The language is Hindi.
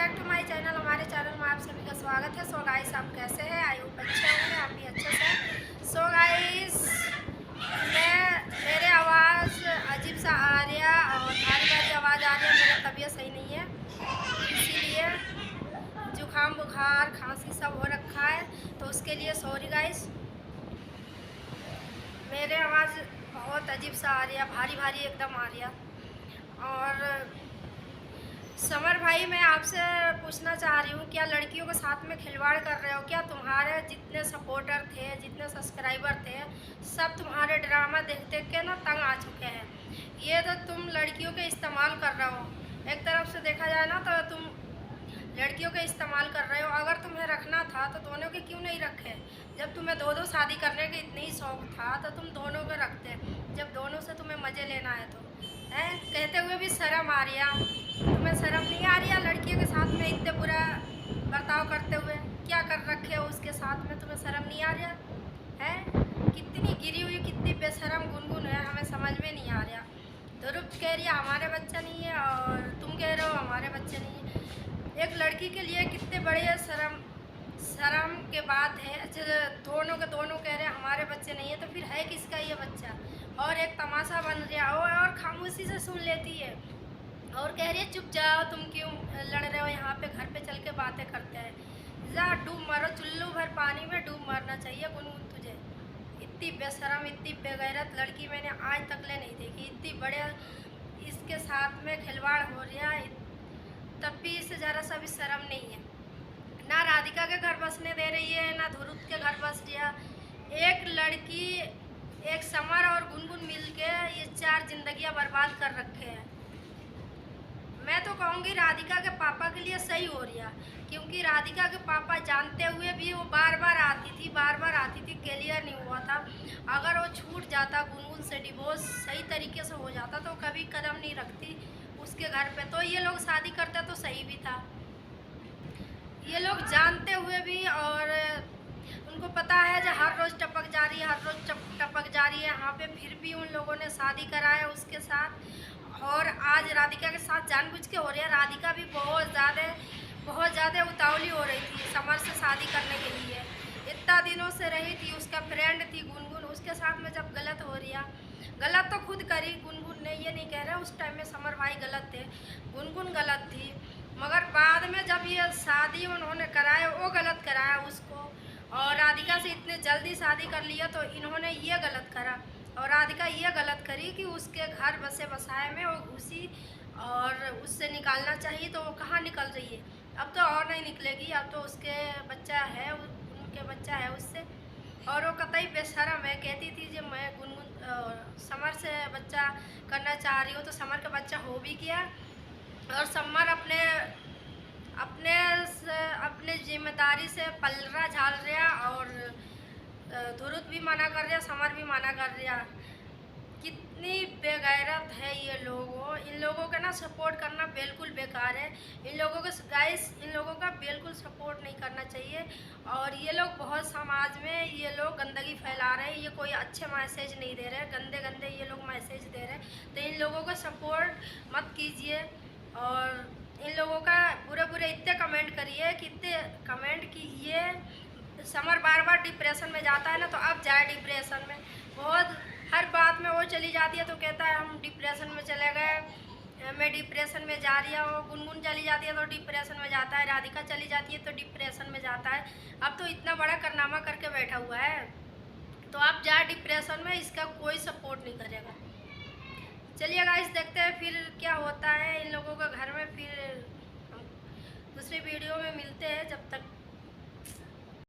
Back to my channel. हमारे चैनल में आप सभी का स्वागत है। सो गाइस, आप कैसे हैं? आई होप अच्छे होंगे, आप भी अच्छे से। सो गाइस, मेरे आवाज़ अजीब सा आ रहा और भारी भारी आवाज़ आ रही है। मेरा तबीयत सही नहीं है, इसीलिए जुकाम बुखार खांसी सब हो रखा है, तो उसके लिए सॉरी गाइस। मेरे आवाज़ बहुत अजीब सा आ रही है, भारी भारी एकदम आ रही है। और समर भाई, मैं आपसे पूछना चाह रही हूँ, क्या लड़कियों के साथ में खिलवाड़ कर रहे हो? क्या तुम्हारे जितने सपोर्टर थे, जितने सब्सक्राइबर थे, सब तुम्हारे ड्रामा देख देख के ना तंग आ चुके हैं। ये तो तुम लड़कियों के इस्तेमाल कर रहे हो। एक तरफ से देखा जाए ना तो तुम लड़कियों के इस्तेमाल कर रहे हो। अगर तुम्हें रखना था तो दोनों के क्यों नहीं रखे? जब तुम्हें दो दो शादी करने के इतनी ही शौक था तो तुम दोनों के रखते, जब दोनों से तुम्हें मज़े लेना है तो। है कहते हुए भी शर्म आ रही है? तुम्हें शर्म नहीं आ रही है लड़कियों के साथ में इतने बुरा बर्ताव करते हुए? क्या कर रखे हो उसके साथ में, तुम्हें शर्म नहीं आ रहा है? कितनी गिरी हुई, कितनी बेशरम गुनगुन है, हमें समझ में नहीं आ रहा। ध्रुव कह रही है हमारे बच्चा नहीं है और तुम कह रहे हो हमारे बच्चे नहीं है। एक लड़की के लिए कितने बड़े शर्म शर्म के बात है। अच्छा, दोनों के दोनों कह रहे हैं हमारे बच्चे नहीं है, तो फिर है किसका ये बच्चा? और एक तमाशा बन रहा हो और खामोशी से सुन लेती है और कह रही है चुप जाओ, तुम क्यों लड़ रहे हो यहाँ पे? घर पे चल के बातें करते हैं। जा डूब मरो, चुल्लू भर पानी में डूब मरना चाहिए गुनगुन तुझे। इतनी बेशरम, इतनी बेगैरत लड़की मैंने आज तक ले नहीं देखी। इतनी बड़े इसके साथ में खिलवाड़ हो रहा है, तब भी इसे ज़रा सा भी शर्म नहीं है। ना राधिका के घर बसने दे रही है, ना ध्रुव के घर बस रहा। एक लड़की, एक समर और गुनगुन मिलके ये चार जिंदगियां बर्बाद कर रखे हैं। मैं तो कहूँगी राधिका के पापा के लिए सही हो रहा, क्योंकि राधिका के पापा जानते हुए भी वो बार बार आती थी, क्लियर नहीं हुआ था। अगर वो छूट जाता, गुनगुन से डिवोर्स सही तरीके से हो जाता, तो कभी कदम नहीं रखती उसके घर पे। तो ये लोग शादी करते तो सही भी था। ये लोग जानते हुए भी, और उनको पता है जो हर रोज़ टपक जा रही है, हर रोज़ टपक जा रही है यहाँ पे, फिर भी उन लोगों ने शादी कराया उसके साथ। और आज राधिका के साथ जानबूझ के हो रही है। राधिका भी बहुत ज़्यादा उतावली हो रही थी समर से शादी करने के लिए। इतना दिनों से रही थी, उसका फ्रेंड थी गुनगुन, उसके साथ में जब गलत हो रही है, गलत तो खुद करी गुनगुन ने, ये नहीं कह रहे उस टाइम में समर भाई गलत थे, गुनगुन गलत थी। मगर बाद में जब ये शादी उन्होंने कराया, वो गलत कराया उसको, और राधिका से इतने जल्दी शादी कर लिया, तो इन्होंने ये गलत करा। और राधिका ये गलत करी कि उसके घर बसे बसाए में वो घुसी, और उससे निकालना चाहिए तो वो कहाँ निकल रही है? अब तो और नहीं निकलेगी, अब तो उसके बच्चा है, उनके बच्चा है उससे। और वो कतई बेशरम है, कहती थी जब मैं गुनगुन समर से बच्चा करना चाह रही हूँ, तो समर का बच्चा हो भी गया। और समर अपने अपने अपने जिम्मेदारी से पलरा झाल रहा, और ध्रुव भी मना कर रहा, समर भी मना कर रहा। कितनी बेगैरत है ये लोगों। इन लोगों का ना सपोर्ट करना बिल्कुल बेकार है। इन लोगों को गाइस, इन लोगों का बिल्कुल सपोर्ट नहीं करना चाहिए। और ये लोग बहुत समाज में ये लोग गंदगी फैला रहे हैं। ये कोई अच्छे मैसेज नहीं दे रहे, गंदे गंदे ये लोग मैसेज दे रहे हैं। तो इन लोगों का सपोर्ट मत कीजिए, और इन लोगों का बुरे बुरे इतने कमेंट करिए कि इतने कमेंट कीजिए। समर बार बार डिप्रेशन में जाता है ना, तो अब जाए डिप्रेशन में। बहुत हर बात में वो चली जाती है तो कहता है हम डिप्रेशन में चले गए, मैं डिप्रेशन में जा रही हूँ। गुनगुन चली जाती है तो डिप्रेशन में जाता है, राधिका चली जाती है तो डिप्रेशन में जाता है। अब तो इतना बड़ा कारनामा करके बैठा हुआ है, तो आप जाए डिप्रेशन में, इसका कोई सपोर्ट नहीं करेगा। चलिए गाइस, देखते हैं फिर क्या होता है इन लोगों के घर में।